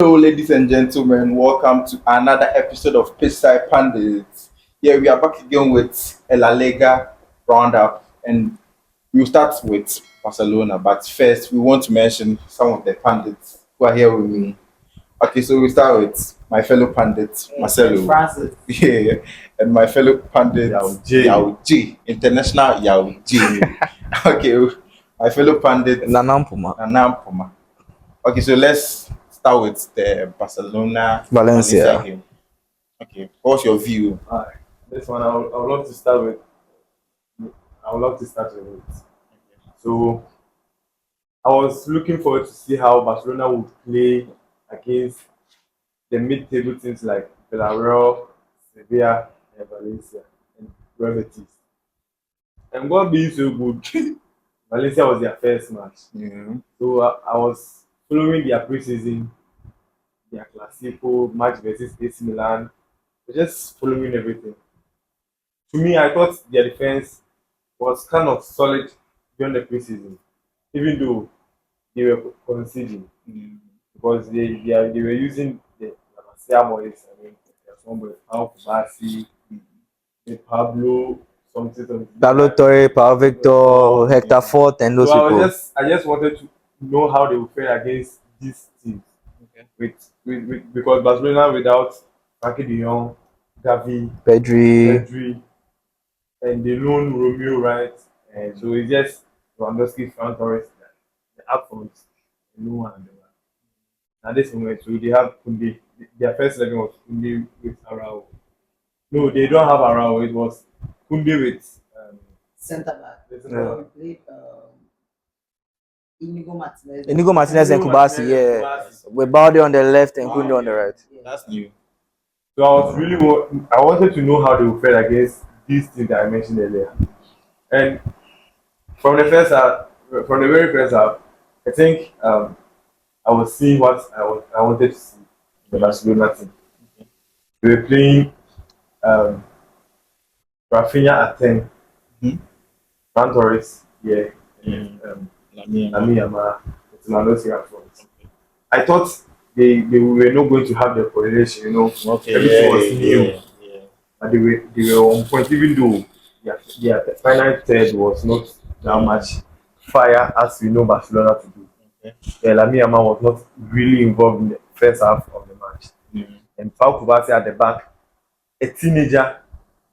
Hello, ladies and gentlemen. Welcome to another episode of Pitchside Pundits. Yeah, we are back again with a La Liga Roundup, and we'll start with Barcelona. But first, we want to mention some of the pundits who are here with me. Okay, so we start with my fellow pundit, Marcelo. Francis. Yeah, and my fellow pundit, Yao J, International Yao J. Okay, my fellow pundit, Nanampuma. Okay, so let's start with the Barcelona Valencia. game. Okay, what's your view? Alright, this one I would love to start with. I would love to start with it. So I was looking forward to see how Barcelona would play against the mid-table teams like Villarreal, Sevilla, and Valencia, and Real Betis. And God being so good, Valencia was their first match. Yeah. So I was following their preseason, their Clasico match versus AC Milan, just following everything. To me, I thought their defense was kind of solid during the preseason, even though they were conceding because they were using the Lamasia boys. I mean, there's one boy, Pau Kubasi, Pablo, something. Pablo Torre, Pau Victor, Hector Fort, and those So people. I just wanted to know how they would fare against these teams. Okay. With because Barcelona without Frankie de Jong, Gavi, Pedri. Pedri, and the lone Romeo, right? And so it's just Lewandowski, Ferran Torres, the up front, no one. At this moment, so they have Kunde. Their first 11 was Kunde with Arao. No, they don't have Arao. It was Kunde with Center back. Yeah. We played Inigo Martinez. Inigo Martinez and Kubasi, yeah. Kubasi. With Balde on the left and Kunde on the right. Yeah. That's new. So I wanted to know how they would fare against these things that I mentioned earlier. And from the very first half, I think I was seeing what I wanted to see in the Barcelona team. We were playing Rafinha at 10, Ferran Torres, Lamine Yamal, Lewandowski at front. I thought they were not going to have the correlation, Okay, everything was new. And they were on point, even though their final third was not that much fire as we know Barcelona to do. Okay. Lamine Yamal was not really involved in the first half of the match. And Pau Kubasi at the back, a teenager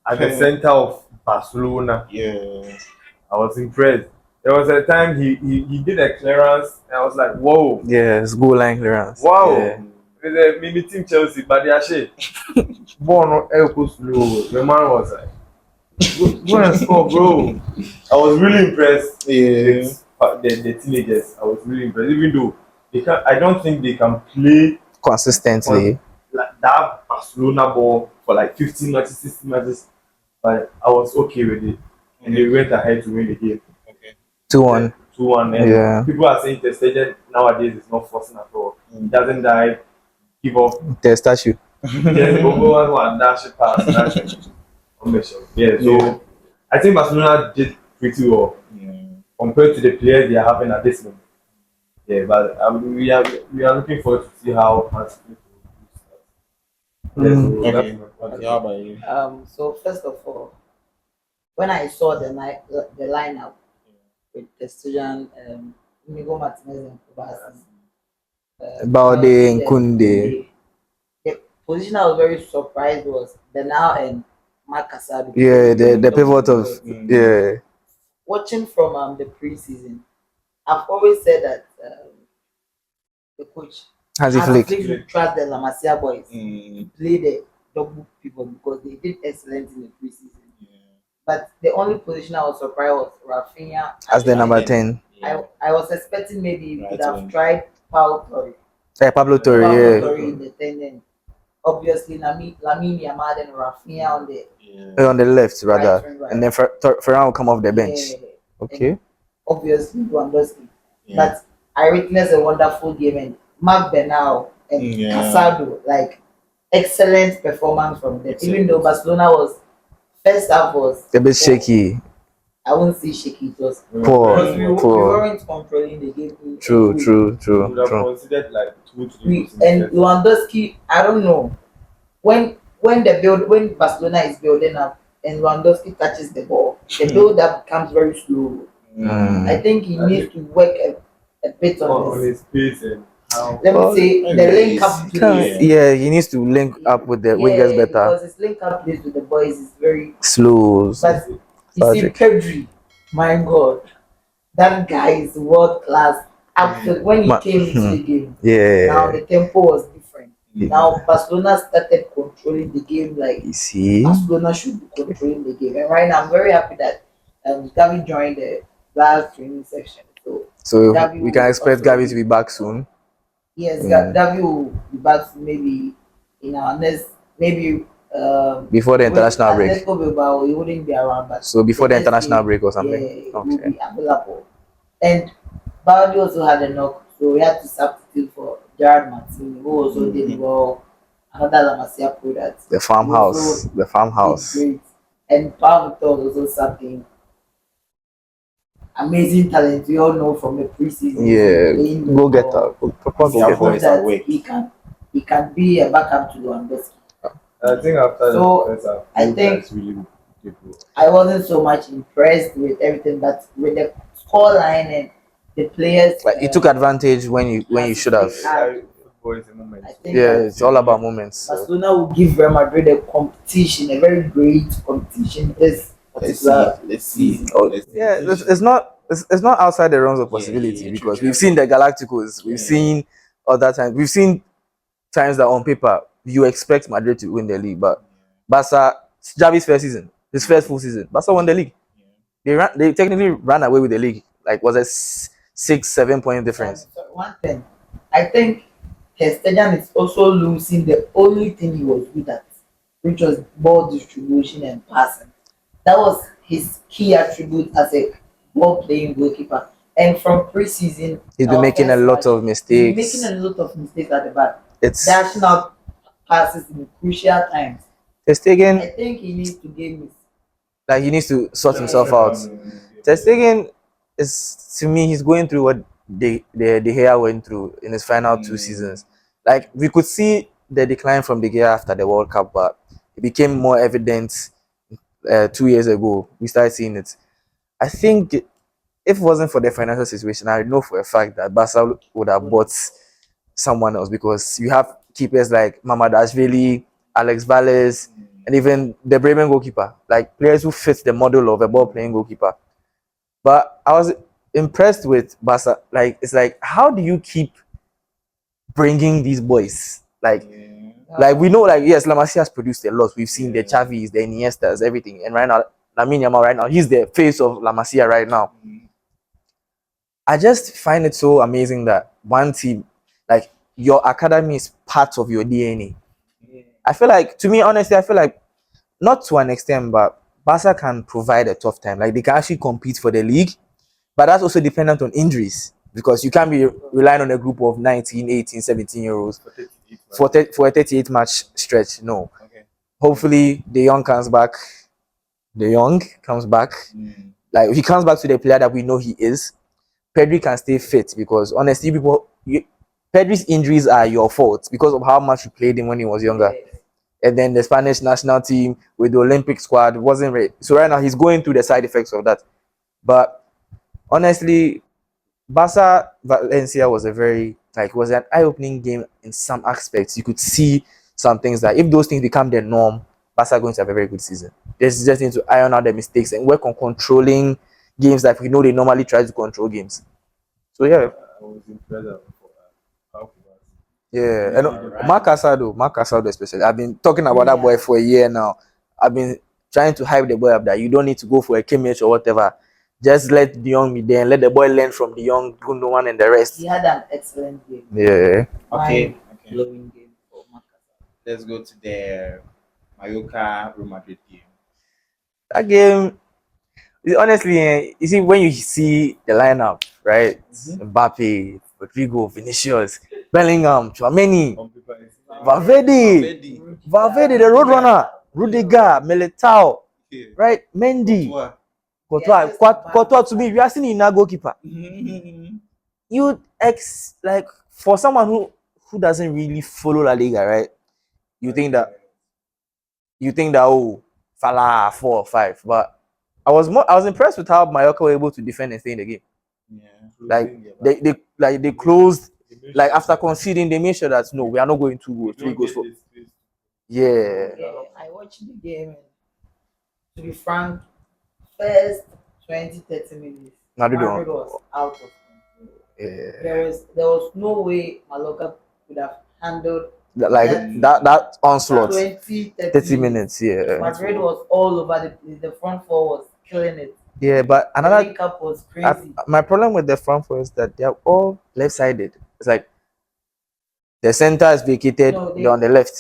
at the center of Barcelona. Yeah. I was impressed. There was a time he did a clearance, and I was like, whoa, Yeah, it's goal line clearance. wow. Yeah. With the team Chelsea, but they are shit. Ball not equal slow. The man was like, go and score, bro. I was really impressed with the teenagers. I was really impressed, even though I don't think they can play Consistently. like that Barcelona ball for like 15 matches, 16 matches. But I was okay with it, and they went ahead to win the game. 2-1. 2-1. And Yeah. people are saying the stadium nowadays is not forcing at all. It doesn't die, give up. The statue. Just go and dash it past. Yeah, so I think Barcelona did pretty well compared to the players they are having at this moment. Yeah, but we are looking forward to see how Hansi Flick will do that. Okay. How about you? So first of all, when I saw the lineup with the student Inigo Martinez and Kubasi, Balde and Kunde. the position I was very surprised was Bernal and Marc Casado. Yeah, the pivot of yeah. Watching from the preseason, I've always said that the coach Hansi Flick. should trust the La Masia boys to play the double pivot because they did excellent in the preseason. But the only position I was surprised was Rafinha As the number 10. I was expecting maybe we could have Right. tried Pau Torre. Pablo Torre, Pablo yeah. Torre in the 10 then obviously Lamine Yamal and Rafinha on the On the left, rather. Right. And then Ferran will come off the bench. Okay. And obviously Lewandowski. Yeah. But I witnessed a wonderful game and Marc Bernal and Casado, like excellent performance from them. Even though Barcelona was first half was A bit shaky. I won't say shaky. It was Poor, because we poor. weren't controlling the game. True, anyway. true, We true, would have true. considered like 2-3 We goals in the and first. Lewandowski. I don't know when Barcelona is building up and Lewandowski touches the ball, the build up becomes very slow. I think he needs to work a bit on on this. his pace and how. Let me Well, say the link up plays. Yeah, he needs to link up with the wingers better. Because his link up plays with the boys is very. Slow. But you see, Pedri, my God, that guy is world class. After when he came into the game, now Yeah. the tempo was different. Now Barcelona started controlling the game like You see? Barcelona should be controlling the game. And right now, I'm very happy that Gavi joined the last training section. So Gavi we can will expect also Gavi to be back soon. Yes, Mm. Gavi will be back maybe in our next maybe Before the international break. Atletico Bilbao, he wouldn't be around, but So before the next international game, break or something. yeah, he will Okay. be available. And Baldi also had a knock, so we had to substitute for Gerard Martin, who also did well. Another La Masia product. The farmhouse. The farmhouse. Great. And Pau Victor was also something amazing talent we all know from the preseason. Yeah. Go get her. Proper go get boys her. away. He can be a backup to Lewandowski. I think after So, the first half, I you think- guys really did well. I wasn't so much impressed with everything, but with the scoreline and the players. Like you took advantage when you should have. Football is a moment. I think Yeah, that it's all about moments. So. Barcelona will give Real Madrid a competition, a very great competition. This particular Let's see. Yeah, it's not outside the realms of possibility because we've seen the Galacticos, we've seen other times, we've seen times that on paper you expect Madrid to win the league, but Barca, Xavi's first season, his first full season, Barca won the league. They technically ran away with the league. Like was a 6-7 point difference. So one thing, I think Stegen is also losing the only thing he was good at, which was ball distribution and passing. That was his key attribute as a ball playing goalkeeper. And from preseason, He's been making a lot of he's mistakes. making a lot of mistakes at the back, It's dashing out passes in crucial times. Stegen, I think he needs to game his. like he needs to sort himself out. Ter Stegen is, to me, he's going through what De Gea went through in his final 2 seasons. Like we could see the decline from De Gea after the World Cup, but it became more evident 2 years ago. We started seeing it. I think if it wasn't for the financial situation, I know for a fact that Barca would have bought someone else because you have keepers like Mamadashvili, Alex Valles, and even the Bremen goalkeeper, like players who fit the model of a ball playing goalkeeper. But I was impressed with Barca. Like it's like, how do you keep bringing these boys? Like we know, like yes, La Masia has produced a lot. We've seen the Xavis, the Iniestas, everything, and right now, Lamine Yamal right now, he's the face of La Masia right now. I just find it so amazing that one team, like your academy, is part of your DNA. I feel like, to me, honestly, I feel like not to an extent, but Barca can provide a tough time. Like they can actually compete for the league, but that's also dependent on injuries because you can't be relying on a group of 19, 18, 17-year-olds for a 38 match stretch. No. Hopefully, De Jong comes back. Like he comes back to the player that we know he is. Pedri can stay fit because honestly, Pedri's injuries are your fault because of how much you played him when he was younger. And then the Spanish national team with the Olympic squad wasn't ready. So right now he's going through the side effects of that. But honestly, Barca Valencia was was an eye-opening game in some aspects. You could see some things that if those things become the norm, Barca are going to have a very good season. They just need to iron out the mistakes and work on controlling games like we know they normally try to control games. So yeah. I was impressed. Yeah, and Mark Casado especially. I've been talking about that boy for a year now. I've been trying to hype the boy up that you don't need to go for a Kimmich or whatever. Just let De Jong be there and let the boy learn from De Jong, Gundogan, and the rest. He had an excellent game. Yeah. Okay. Blowing game for Marcus. Let's go to the Mallorca Real Madrid game. That game, honestly, you see, when you see the lineup, right? Mbappe, Rodrigo, Vinicius, Bellingham, Tchouaméni, Valverde, the Roadrunner, Rudiger, Militao, right? Mendy. Courtois to me, we are seeing in a goalkeeper. You like for someone who doesn't really follow La Liga, right? You think that oh, Salah 4 or 5, but I was impressed with how Mallorca were able to defend and stay in the game. Like they closed, like after conceding, they made sure that no, we are not going 2 goals, 3 goals for. Yeah. Yeah, I watched the game. And to be frank, first 20-30 minutes, Madrid Madrid won. was out of control. Yeah. There was no way Mallorca could have handled Like that onslaught. 20, 30 minutes, yeah. Madrid was all over the place. The front four was killing it. Yeah, but The another link up was crazy. my problem with the front four is that they are all left-sided. It's like the center is vacated, No, they're on the left.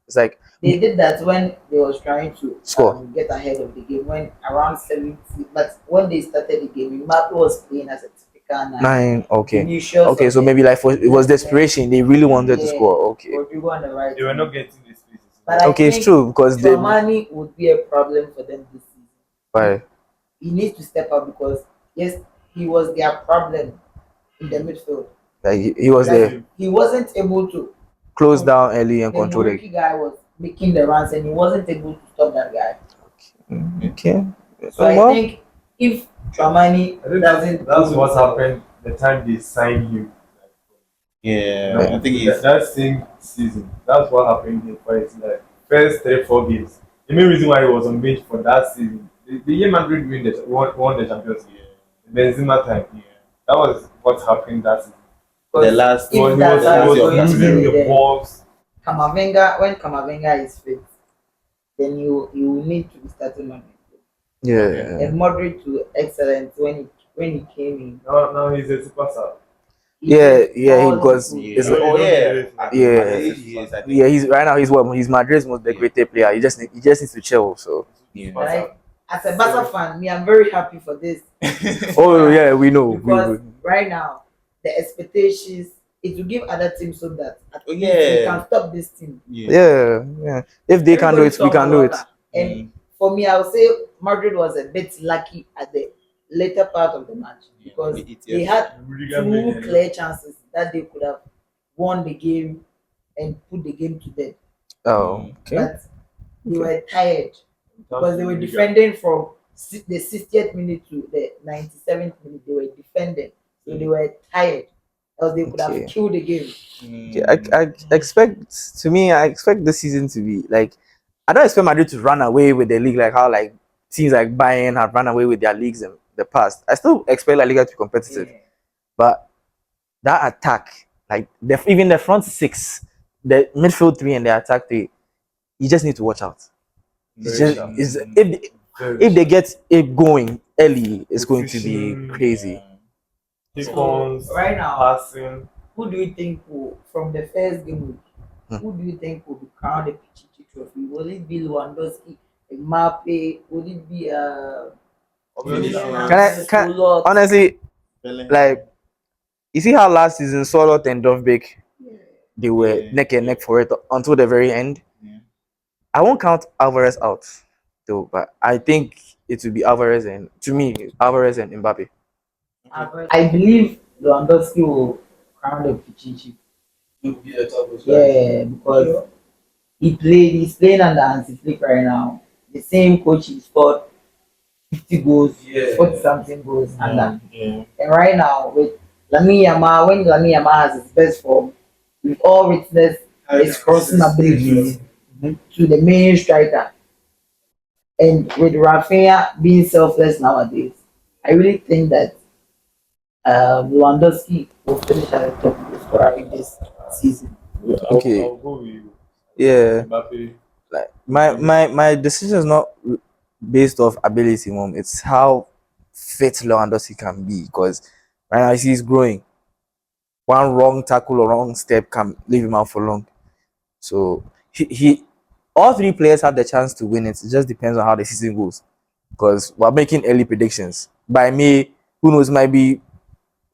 It's like They did that when they was trying to Score. get ahead of the game when around 70. But when they started the game, Mbappe was playing as a typical 9. Okay. Vinicius Okay, so on the maybe like it was desperation. They really wanted to yeah, score. Okay. Rodrigo on the right. They were not getting the spaces. But I Okay, it's think true because they. Tchouaméni would be a problem for them this season. Why? He needs to step up because yes, he was their problem in the midfield. Like he was Like, there, he wasn't able to. close down early and The control it. Muriqi guy was making the runs and he wasn't able to stop that guy. Okay. So I think if Tchouaméni I think doesn't, that's what happened the time they signed him. Yeah, I think he's. That same season. That's what happened in Paris. Like first 3-4 games. The main reason why he was on bench for that season, the year Madrid won the Champions League. Benzema time. Yeah. That was what happened that season. The last If He that's how was it's going to losing be, the then balls. when Kamavinga is fit, then you will need to be starting on it. Yeah. And Modric to excellent when he came in. Now he's a super star. Yeah, did yeah, all because he it's could. Oh yeah. Yeah. Yes, I think. Yeah, he's right now. He's Madrid's most decorated player. He just needs to chill. So. Yeah. Right? As a Barca fan, me, I'm very happy for this. Oh yeah, we know. Because right now, the expectations, it will give other teams so that at least Yeah. we can stop this team. Yeah. If they can do it, we can do it. And for me, I would say Madrid was a bit lucky at the later part of the match because they had two clear chances that they could have won the game and put the game to bed. Oh, okay. But they were tired because they were defending from the 60th minute to the 97th minute. They were defending, so they were tired. Else they could Okay. have killed the game. Okay, I expect this season to be like I don't expect Madrid to run away with the league like how like teams like Bayern have run away with their leagues in the past. I still expect La Liga to be competitive, Yeah. but that attack, like even the front six, the midfield three and the attack three, you just need to watch out. It's just if they get it going early, it's going to be crazy. So, right now, passing. who do you think will, from the first game week, who do you think will be crowned the Pichichi Trophy? Will it be Lewandowski, Mbappe? Will it be Honestly, like you see how last season Solot and Dovbek they were neck and neck for it until the very end. Yeah. I won't count Alvarez out though, but I think it will be Alvarez and Mbappe. I believe Lewandowski will crown the Pichichi. Yeah, because he's playing under Hansi Flick right now. The same coach he scored 50 goals, 40 something goals under. Yeah. And right now with Lamine Yamal, when Lamine Yamal has his best form, we've all witnessed his crossing abilities to the main striker. And with Rafinha being selfless nowadays, I really think that Lewandowski will finish at the top of the scorer this season. Okay. I'll go with you. Yeah. Mbappe. Like my decision is not based off ability, mom. It's how fit Lewandowski can be because right now he's growing. One wrong tackle or wrong step can leave him out for long. So he all three players have the chance to win it. It just depends on how the season goes. Because we're making early predictions. By May, who knows, might be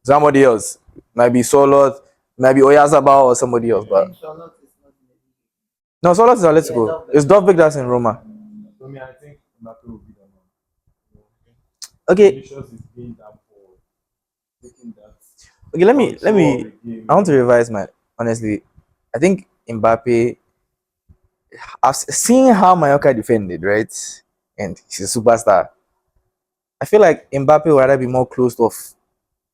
somebody else. Might be Solot, might be Oyazabal or somebody else. But no, Solot is let's go. It's Dovbek that's in Roma. So me, I think Mbappe will be the Okay, Vinicius is being that ball, taking that okay. Let control of me. the game. I want to revise my. Honestly, I think Mbappe. I've seen how Mallorca defended, right? And he's a superstar. I feel like Mbappe would rather be more closed off.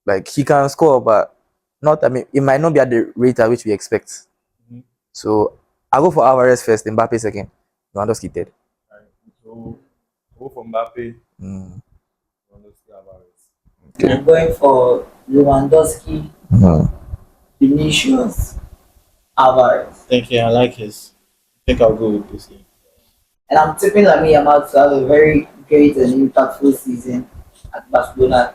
Like he can score, but not. I mean, it might not be at the rate at which we expect. Mhm. So I'll go for Alvarez first, Mbappe second, Lewandowski third. Right. So go for Mbappe, Mm. Lewandowski, Alvarez. And I'm going for Lewandowski, Mm. Vinicius, Alvarez. Thank you. I like his. I think I'll go with this game. And I'm tipping Lamine Yamal to have a very great and impactful season at Barcelona.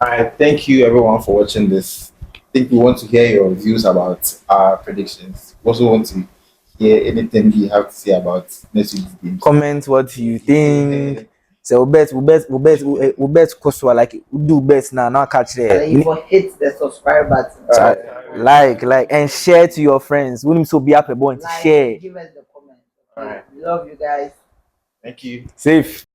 All right. Thank you, everyone, for watching this. I think we want to hear your views about our predictions. We also want to hear anything you have to say about next week's games. Comment what you think. So we bet Kosua like we do bets now. Now catch there. And you for hit the subscribe button. Like and share to your friends. We need to be up a bunch. Like Share. and give us the comment. Alright. We love you guys. Thank you. Safe.